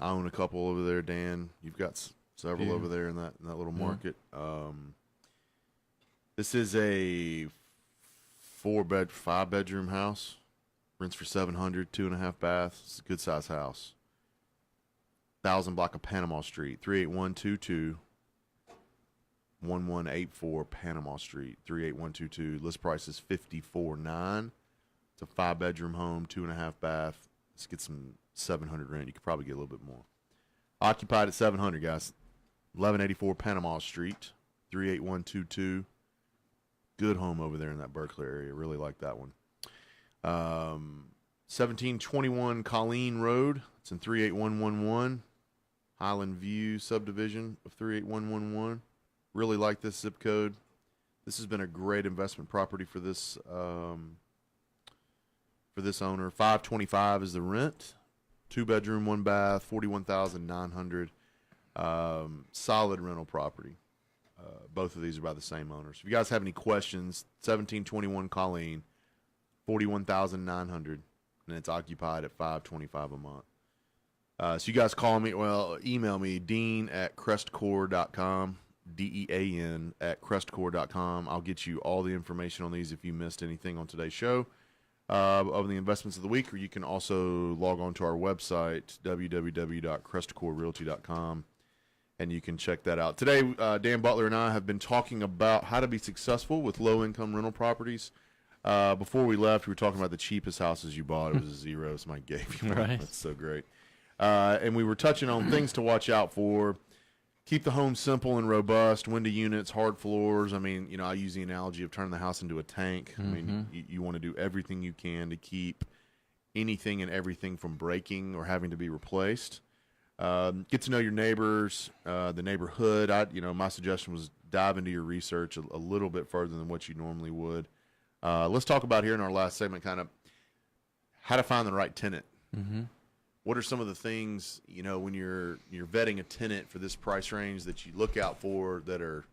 Speaker 5: I own a couple over there, Dan. You've got several over there in that little market. This is a 5-bedroom house. Rents for $700, 2.5 baths. It's a good size house. 1000 block of Panama Street, 38122, 1184 Panama Street, 38122. List price is $54,900. It's a 5-bedroom home, 2.5 bath. Let's get some $700 rent. You could probably get a little bit more. Occupied at $700, guys. 1184 Panama Street, 38122. Good home over there in that Berkeley area. Really like that one. 1721 Colleen Road. It's in 38111. Highland View subdivision of 38111. Really like this zip code. This has been a great investment property for this owner. $525 is the rent. 2-bedroom, 1 bath, $41,900. Solid rental property. Both of these are by the same owner. So if you guys have any questions, 1721 Colleen, $41,900, and it's occupied at $525 a month. So you guys email me, dean@crestcore.com, DEAN@crestcore.com. I'll get you all the information on these if you missed anything on today's show of the investments of the week, or you can also log on to our website, www.crestcorerealty.com, and you can check that out. Today, Dan Butler and I have been talking about how to be successful with low-income rental properties. Before we left, we were talking about the cheapest houses you bought. It was a zero. Somebody gave you one.
Speaker 6: Right.
Speaker 5: That's so great. And we were touching on things to watch out for. Keep the home simple and robust. Window units, hard floors. I mean, I use the analogy of turning the house into a tank. I mean, you want to do everything you can to keep anything and everything from breaking or having to be replaced. Get to know your neighbors, the neighborhood. My suggestion was dive into your research a little bit further than what you normally would. Let's talk about here in our last segment kind of how to find the right tenant.
Speaker 6: Mm-hmm.
Speaker 5: What are some of the things, when you're vetting a tenant for this price range that you look out for that are,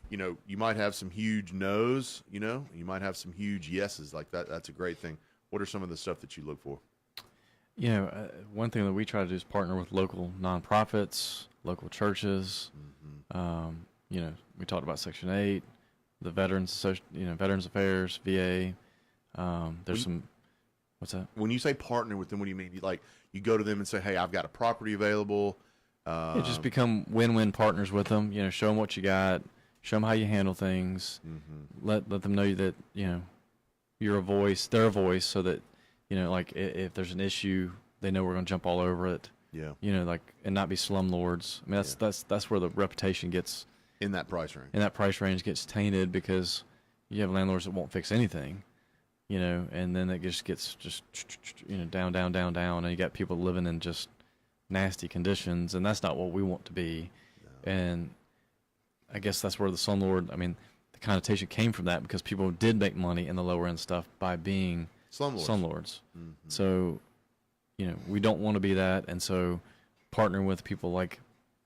Speaker 5: you might have some huge no's, you might have some huge yeses like that. That's a great thing. What are some of the stuff that you look for?
Speaker 6: One thing that we try to do is partner with local nonprofits, local churches. Mm-hmm. We talked about Section 8, the Veterans Affairs, VA. What's that?
Speaker 5: When you say partner with them, what do you mean? You go to them and say, hey, I've got a property available.
Speaker 6: Just become win-win partners with them. Show them what you got. Show them how you handle things.
Speaker 5: Mm-hmm.
Speaker 6: Let them know that, you're a voice, their voice, so that, if there's an issue, they know we're going to jump all over it.
Speaker 5: Yeah.
Speaker 6: You know, like, and not be slumlords. I mean, that's where the reputation gets
Speaker 5: in that price range.
Speaker 6: In that price range gets tainted because you have landlords that won't fix anything, you know, and then it just gets you know, down, and you got people living in just nasty conditions, and that's not what we want to be. No. And I guess that's where the slumlord, I mean, the connotation came from that because people did make money in the lower end stuff by being slumlords. Mm-hmm. So, you know, we don't want to be that, and so partnering with people like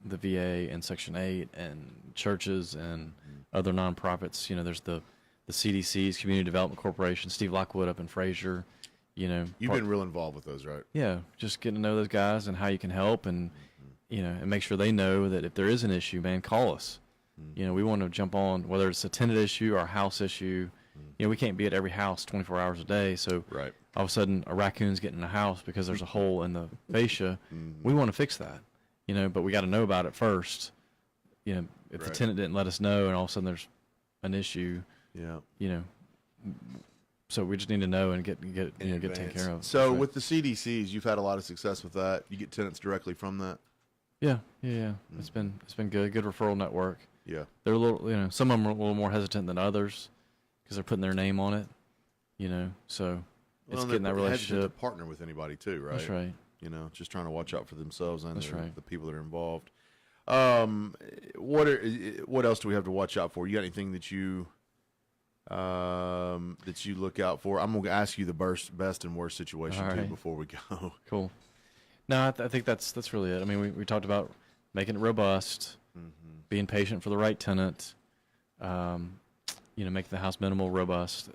Speaker 6: the VA and Section 8 and churches and other nonprofits, you know, there's the CDC's, Community Development Corporation, Steve Lockwood up in Fraser, you know.
Speaker 5: You've been real involved with those, right?
Speaker 6: Yeah, just getting to know those guys and how you can help, and, you know, and make sure they know that if there is an issue, man, call us. You know, we want to jump on, whether it's a tenant issue or a house issue. You know, we can't be at every house 24 hours a day. So
Speaker 5: right.
Speaker 6: All of a sudden a raccoon's getting in the house because there's a hole in the fascia. We want to fix that, you know, but we got to know about it first. You know, if the tenant didn't let us know and all of a sudden there's an issue, you know, so we just need to know and get taken care of.
Speaker 5: So with the CDCs, you've had a lot of success with that. You get tenants directly from that?
Speaker 6: Yeah. It's been good referral network.
Speaker 5: Yeah.
Speaker 6: They're a little, you know, some of them are a little more hesitant than others because they're putting their name on it, you know, so it's getting that relationship.
Speaker 5: To partner with anybody too, right?
Speaker 6: That's right.
Speaker 5: You know, just trying to watch out for themselves and
Speaker 6: the
Speaker 5: people that are involved. What else do we have to watch out for? You got anything that you look out for? I'm going to ask you the best and worst situation too before we go.
Speaker 6: Cool. No, I think that's really it. I mean, we talked about making it robust, being patient for the right tenant, you know, making the house minimal, robust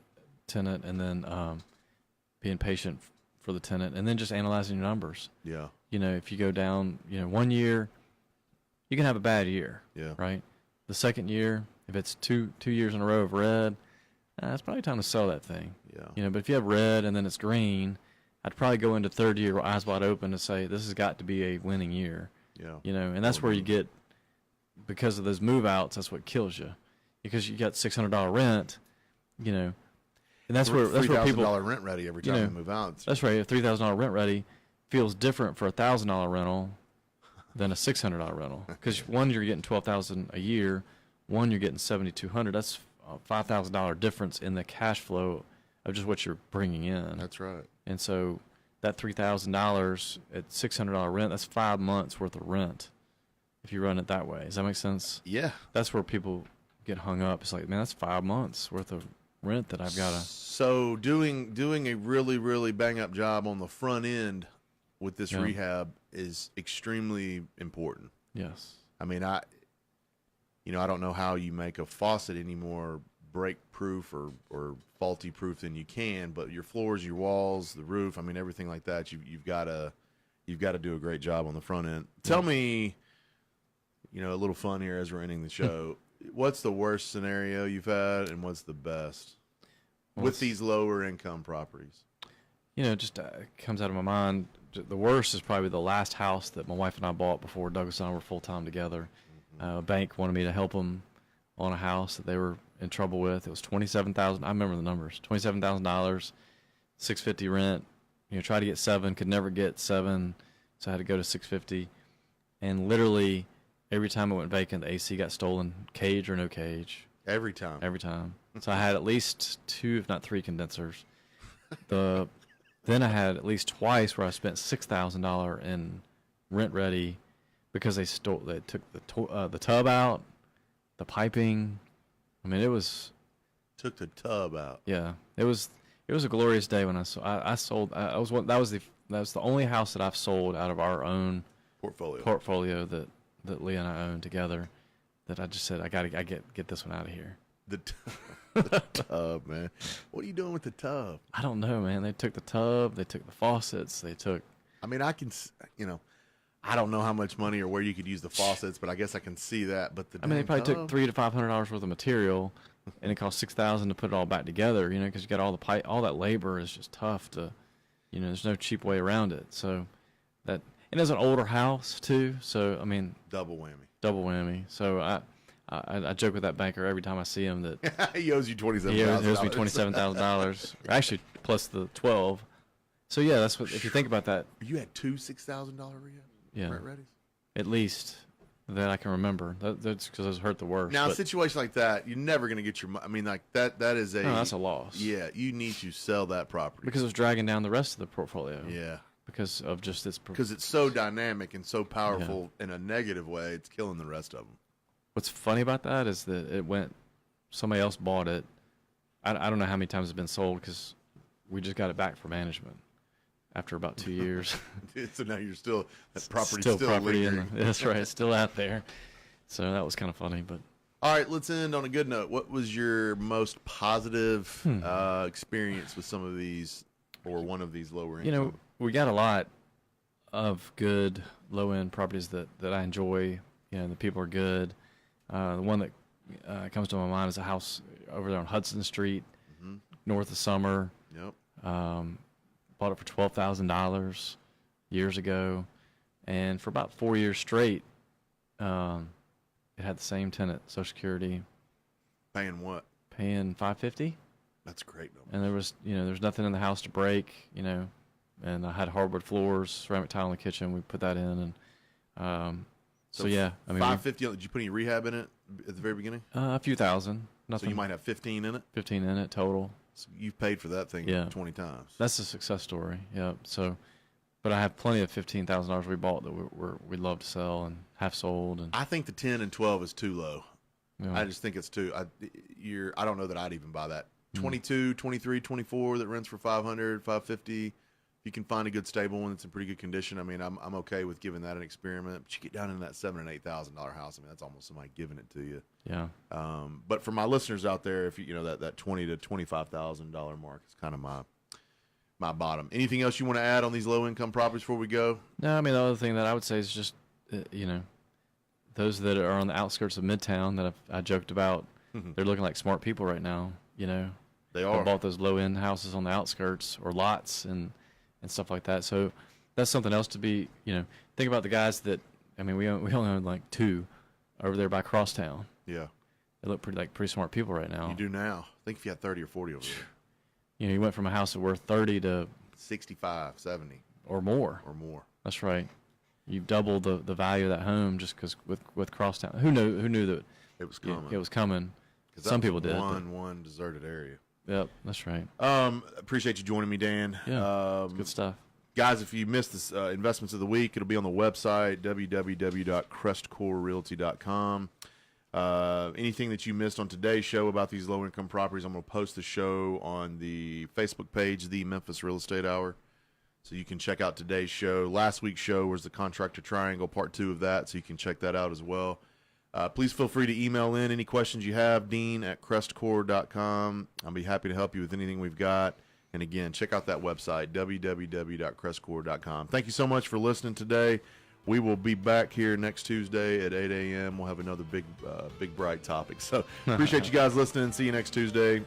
Speaker 6: tenant, and then being patient for the tenant, and then just analyzing your numbers.
Speaker 5: Yeah.
Speaker 6: You know, if you go down, you know, 1 year, you can have a bad year.
Speaker 5: Yeah.
Speaker 6: Right. The second year, if it's two years in a row of red, it's probably time to sell that thing.
Speaker 5: Yeah.
Speaker 6: You know, but if you have red and then it's green, I'd probably go into third year eyes wide open to say this has got to be a winning year.
Speaker 5: Yeah.
Speaker 6: You know, and that's where you get, because of those move outs, that's what kills you, because you got $600 rent, you know, and that's where people
Speaker 5: $3,000 rent ready every time they move out.
Speaker 6: That's right. A $3,000 rent ready feels different for a $1,000 rental than a $600 rental, because one you're getting $12,000 a year, one you're getting $7,200. That's a $5,000 difference in the cash flow of just what you're bringing in.
Speaker 5: That's right.
Speaker 6: And so that $3,000 at $600 rent, that's 5 months worth of rent if you run it that way. Does that make sense?
Speaker 5: Yeah.
Speaker 6: That's where people get hung up. It's like, man, that's 5 months worth of rent that I've got to.
Speaker 5: So doing a really, really bang up job on the front end with this rehab is extremely important.
Speaker 6: Yes.
Speaker 5: I mean, I don't know how you make a faucet any more break proof or faulty proof than you can, but your floors, your walls, the roof, I mean, everything like that, you've got to do a great job on the front end. Tell me, you know, a little fun here as we're ending the show. What's the worst scenario you've had, and what's the best with these lower income properties?
Speaker 6: You know, just comes out of my mind. The worst is probably the last house that my wife and I bought before Douglas and I were full time together. A bank wanted me to help them on a house that they were in trouble with. It was $27,000. I remember the numbers. $27,000, $650 rent. You know, tried to get $7,000, could never get $7,000, so I had to go to $650. And literally every time it went vacant, the AC got stolen, cage or no cage.
Speaker 5: Every time.
Speaker 6: Every time. So I had at least 2, if not 3 condensers. Then I had at least twice where I spent $6,000 in rent ready because they took the tub out, the piping. I mean, it was.
Speaker 5: Took the tub out.
Speaker 6: Yeah, it was a glorious day when I sold. That was the only house that I've sold out of our own portfolio that Leah and I own together. That I just said I get this one out of here.
Speaker 5: The tub, man. What are you doing with the tub?
Speaker 6: I don't know, man. They took the tub. They took the faucets. They took.
Speaker 5: I mean, I don't know how much money or where you could use the faucets, but I guess I can see that. But
Speaker 6: they probably took $300 to $500 worth of material, and it cost $6,000 to put it all back together. You know, because you got all the pipe, all that labor is just tough to. You know, there's no cheap way around it. So that, and it's an older house too. So I mean,
Speaker 5: double whammy.
Speaker 6: So I joke with that banker every time I see him that
Speaker 5: he owes you $27,000.
Speaker 6: He owes me $27,000, actually plus the $12,000. So yeah, that's what. If you think about that,
Speaker 5: you had 2 $6,000 rehabs.
Speaker 6: Yeah.
Speaker 5: Brent Reddy's?
Speaker 6: At least that I can remember. That's because I was hurt the worst.
Speaker 5: Now, a
Speaker 6: but,
Speaker 5: situation like that, you're never going to get your I mean, like, that is a...
Speaker 6: no, that's a loss.
Speaker 5: Yeah, you need to sell that property.
Speaker 6: Because it was dragging down the rest of the portfolio.
Speaker 5: Yeah.
Speaker 6: Because of just its...
Speaker 5: Because it's so dynamic and so powerful in a negative way, it's killing the rest of them.
Speaker 6: What's funny about that is that somebody else bought it. I don't know how many times it's been sold because we just got it back for management after about 2 years.
Speaker 5: So now you're still, that property's
Speaker 6: still property
Speaker 5: lingering.
Speaker 6: that's right. It's still out there. So that was kind of funny. But
Speaker 5: all right, let's end on a good note. What was your most positive experience with some of these or one of these lower income?
Speaker 6: We got a lot of good low-end properties that I enjoy. The people are good. The one that comes to my mind is a house over there on Hudson Street, north of Summer.
Speaker 5: Yep.
Speaker 6: Bought it for $12,000 years ago, and for about 4 years straight, it had the same tenant, Social Security.
Speaker 5: Paying what?
Speaker 6: Paying $550.
Speaker 5: That's great.
Speaker 6: And there was, there's nothing in the house to break, and I had hardwood floors, ceramic tile in the kitchen. We put that in, and so yeah, I mean,
Speaker 5: $550. Did you put any rehab in it at the very beginning?
Speaker 6: A few thousand. Nothing.
Speaker 5: So you might have 15 in it.
Speaker 6: 15 in it total.
Speaker 5: So you've paid for that thing 20 times.
Speaker 6: That's a success story. Yeah. So, but I have plenty of $15,000 we bought that we'd love to sell and have sold. And
Speaker 5: I think the 10 and 12 is too low.
Speaker 6: Yeah.
Speaker 5: I just think it's too. I don't know that I'd even buy that. 22, 23, 24 that rents for $500, $550. You can find a good stable one that's in pretty good condition. I mean, I'm okay with giving that an experiment. But you get down in that $7,000 and $8,000 house. I mean, that's almost somebody giving it to you.
Speaker 6: Yeah.
Speaker 5: But for my listeners out there, if that $20,000 to $25,000 mark is kind of my bottom. Anything else you want to add on these low income properties before we go?
Speaker 6: No, I mean the other thing that I would say is just those that are on the outskirts of Midtown that I joked about. They're looking like smart people right now.
Speaker 5: They are.
Speaker 6: They bought those low end houses on the outskirts or lots and stuff like that. So that's something else to be, think about the guys that, I mean, we only own like 2 over there by Crosstown.
Speaker 5: Yeah.
Speaker 6: They look pretty smart people right now.
Speaker 5: You do now. I think if you had 30 or 40 over there.
Speaker 6: You went from a house that worth 30 to
Speaker 5: 65, 70.
Speaker 6: Or more. That's right. You've doubled the value of that home just because with Crosstown. Who knew that
Speaker 5: it was coming?
Speaker 6: It was coming. Some people did.
Speaker 5: One deserted area.
Speaker 6: Yep, that's right.
Speaker 5: Appreciate you joining me, Dan.
Speaker 6: Yeah, good stuff.
Speaker 5: Guys, if you missed this Investments of the Week, it'll be on the website, www.CrestCoreRealty.com. Anything that you missed on today's show about these low-income properties, I'm going to post the show on the Facebook page, The Memphis Real Estate Hour. So you can check out today's show. Last week's show was the Contractor Triangle, part 2 of that, so you can check that out as well. Please feel free to email in any questions you have, dean@crestcore.com. I'll be happy to help you with anything we've got. And again, check out that website, www.crestcore.com. Thank you so much for listening today. We will be back here next Tuesday at 8 a.m. We'll have another big bright topic. So appreciate you guys listening. See you next Tuesday.